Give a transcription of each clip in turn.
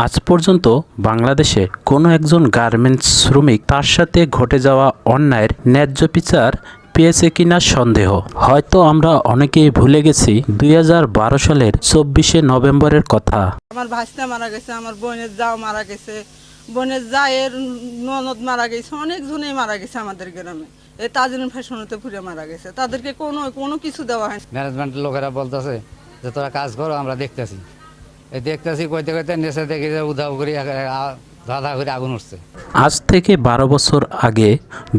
আজ পর্যন্ত বাংলাদেশে কোনো একজন গার্মেন্টস শ্রমিক তার সাথে ঘটে যাওয়া অন্যায়ের ন্যায্য বিচার পেয়েছে কিনা সন্দেহ। হয়তো আমরা অনেকেই ভুলে গেছি 2012 সালের 24শে নভেম্বরের কথা। আমার ভাইস্তা মারা গেছে, আমার বোনের যাও মারা গেছে, বোনের জায়ের ননদ মারা গেছে, অনেকজনেই মারা গেছে আমাদের গ্রামে। এই তাজরিন ফ্যাশনেতে পুড়ে মারা গেছে, তাদেরকে কোনো কিছু দেওয়া হয় না। ম্যানেজমেন্টের লোকেরা বলতেছে যে তোরা কাজ করো, আমরা দেখতেছি। এই দেখতেছি কইতে কইতে নেশে দেখি যে উধাও করে ধাঁধা করে আগুন উঠছে। আজ থেকে 12 বছর আগে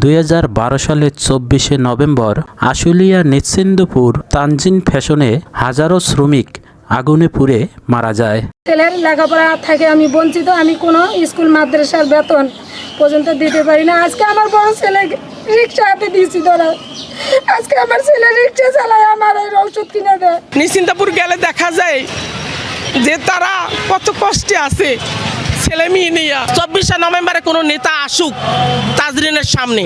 2012 সালের 24শে নভেম্বর আশুলিয়া নিশ্চিন্দপুর তানজিন ফ্যাশনে হাজারো শ্রমিক আগুনে পুড়ে মারা যায়। ছেলের লেখাপড়া থেকে আমি বঞ্চিত, আমি কোনো স্কুল মাদ্রাসার বেতন পর্যন্ত দিতে পারি না। আজকে আমার বড় ছেলে রিক্সা হাতে দিয়েছি ধরা, আজকে আমার ছেলে রিক্সা চালায় আমার এই ওষুধ কিনে দেয়। নিশ্চিন্তপুর গেলে দেখা যায় যে তারা কত কষ্টে আছে ছেলে মেয়ে নিয়ে। 24শে নভেম্বরে কোনো নেতা আসুক তাজরিনের সামনে,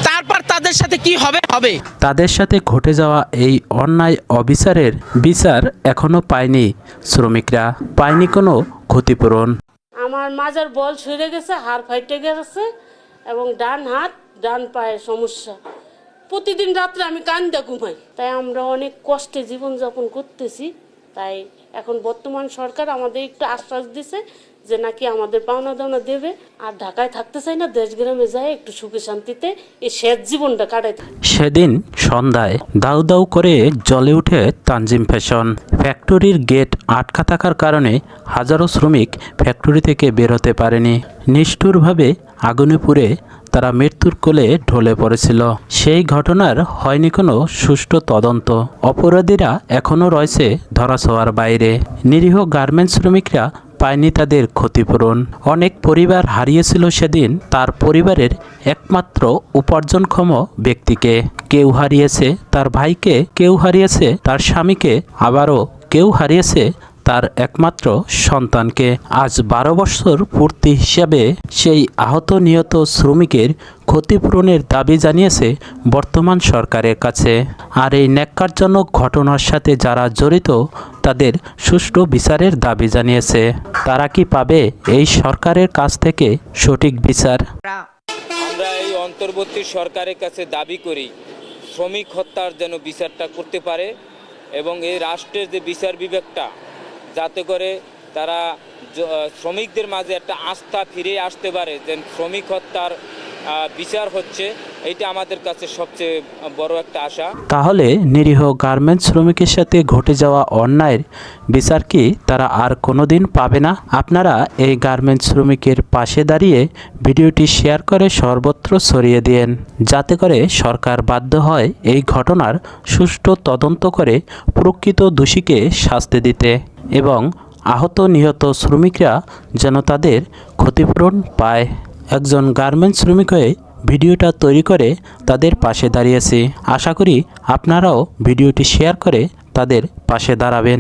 তারপর তাদের সাথে কি হবে হবে। তাদের সাথে ঘটে যাওয়া এই অন্যায় অবিচারের বিচার এখনো পায়নি শ্রমিকরা, পায়নি কোনো ক্ষতিপূরণ। আমার মাজার বল সরে গেছে, হাড় ফাইটে গেছে এবং ডান হাত ডান পায়ের সমস্যা। প্রতিদিন রাত্রে আমি কান্দা ঘুমাই। তাই আমরা অনেক কষ্টে জীবনযাপন করতেছি। তাই এখন বর্তমান সরকার আমাদের একটু আশ্বাস দিছে যে নাকি আমাদের পাওনা দাওনা দেবে। আর ঢাকায় থাকতে চাই না, দেশ গ্রামে যায় একটু সুখে শান্তিতে এই শেষ জীবনটা কাটাইতে। সেদিন সন্ধ্যায় দাউ দাউ করে জ্বলে ওঠে তানজিম ফ্যাশন। ফ্যাক্টরির গেট আটকা থাকার কারণে হাজারো শ্রমিক ফ্যাক্টরি থেকে বের হতে পারেনি। নিষ্ঠুরভাবে আগুনে পুড়ে তারা মৃত্যুর কোলে ঢলে পড়েছিল। সেই ঘটনার হয়নি কোনো সুষ্ঠু তদন্ত। অপরাধীরা এখনও রয়েছে ধরাছোঁয়ার বাইরে। নিরীহ গার্মেন্টস শ্রমিকরা পায়নি তাদের ক্ষতিপূরণ। অনেক পরিবার হারিয়েছিল সেদিন তার পরিবারের একমাত্র উপার্জনক্ষম ব্যক্তিকে। কেউ হারিয়েছে তার ভাইকে, কেউ হারিয়েছে তার স্বামীকে, আবারও কেউ হারিয়েছে তার একমাত্র সন্তানকে। আজ 12 বছর পূর্তি হিসাবে সেই আহত নিহত শ্রমিকের ক্ষতিপূরণের দাবি জানিয়েছে বর্তমান সরকারের কাছে। আর এই ন্যাক্কারজনক ঘটনার সাথে যারা জড়িত তাদের সুষ্ঠু বিচারের দাবি জানিয়েছে। তারা কি পাবে এই সরকারের কাছ থেকে সঠিক বিচার? আমরা এই অন্তর্বর্তী সরকারের কাছে দাবি করি শ্রমিক হত্যার যেন বিচারটা করতে পারে এবং এই রাষ্ট্রের যে বিচার বিভাগটা যাতে করে তারা শ্রমিকদের মাঝে একটা আস্থা ফিরে আসতে পারে যে শ্রমিক হত্যার বিচার হচ্ছে, এইটা আমাদের কাছে সবচেয়ে বড় একটা আশা। তাহলে নিরীহ গার্মেন্টস শ্রমিকের সাথে ঘটে যাওয়া অন্যায়ের বিচার কি তারা আর কোনোদিন পাবে না? আপনারা এই গার্মেন্টস শ্রমিকের পাশে দাঁড়িয়ে ভিডিওটি শেয়ার করে সর্বত্র ছড়িয়ে দিন, যাতে করে সরকার বাধ্য হয় এই ঘটনার সুষ্ঠু তদন্ত করে প্রকৃত দোষীকে শাস্তি দিতে এবং আহত নিহত শ্রমিকরা যেন তাদের ক্ষতিপূরণ পায়। একজন গার্মেন্টস শ্রমিক হয়ে ভিডিওটা তৈরি করে তাদের পাশে দাঁড়িয়েছি। আশা করি আপনারাও ভিডিওটি শেয়ার করে তাদের পাশে দাঁড়াবেন।